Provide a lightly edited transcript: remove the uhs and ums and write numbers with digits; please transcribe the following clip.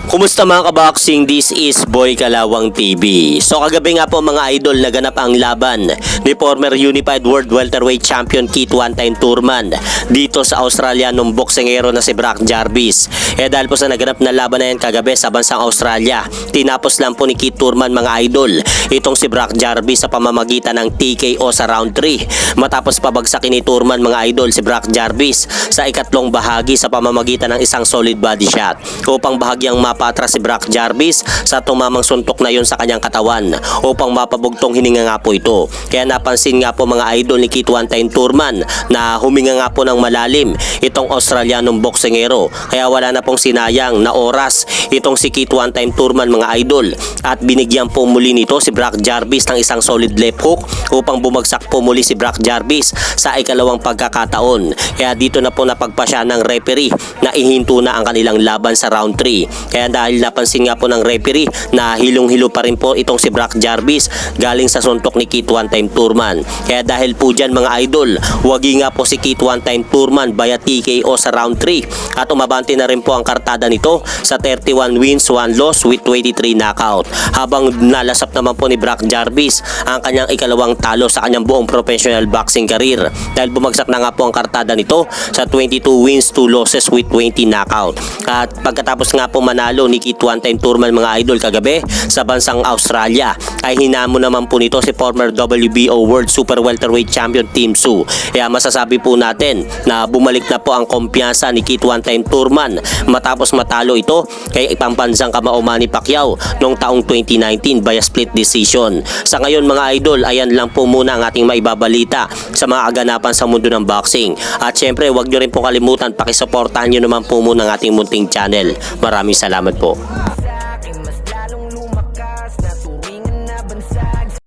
Kumusta mga kaboxing? This is Boy Kalawang TV. So kagabi nga po mga idol, naganap ang laban ni former Unified World Welterweight Champion Keith One Time Thurman dito sa Australia nung boksingero na si Brock Jarvis. Dahil po sa naganap na laban na yan kagabi sa bansang Australia, tinapos lang po ni Keith Thurman mga idol itong si Brock Jarvis sa pamamagitan ng TKO sa round 3. Matapos pabagsakin ni Thurman mga idol si Brock Jarvis sa ikatlong bahagi sa pamamagitan ng isang solid body shot upang bahagyang mapatras si Brock Jarvis sa tumamang suntok na yon sa kanyang katawan upang mapabugtong hininga nga po ito. Kaya napansin nga po mga idol ni Keith One Time Thurman na huminga nga po ng malalim itong Australianong boksingero. Kaya wala na pong sinayang na oras itong si Keith One Time Thurman mga idol at binigyan po muli nito si Brock Jarvis ng isang solid left hook upang bumagsak po muli si Brock Jarvis sa ikalawang pagkakataon. Kaya dito na po napagpasya ng referee na ihinto na ang kanilang laban sa round 3. Kaya dahil napansin nga po ng referee na hilong-hilo pa rin po itong si Brock Jarvis galing sa suntok ni Keith One Time Thurman. Kaya dahil po dyan mga idol, wagi nga po si Keith One Time Thurman via TKO sa round 3 at umabante na rin po ang kartada nito sa 31 wins, 1 loss with 23 knockout. Habang nalasap naman po ni Brock Jarvis ang kanyang ikalawang talo sa kanyang buong professional boxing career dahil bumagsak na nga po ang kartada nito sa 22 wins, 2 losses with 20 knockout. At pagkatapos nga po manalo ni Keith One Time Thurman mga idol kagabi sa bansang Australia ay hinamo naman po nito si former WBO World Super Welterweight Champion Tim Tszyu. Kaya masasabi po natin na bumalik na po ang kumpiyansa ni Keith One Time Thurman matapos matalo ito kay pambansang kamao Manny Pacquiao noong taong 2019 via split decision. Sa ngayon mga idol, ayan lang po muna ang ating maibabalita sa mga aganapan sa mundo ng boxing. At syempre, huwag nyo rin po kalimutan pakisuportahan nyo naman po muna ang ating munting channel. Maraming salamat po.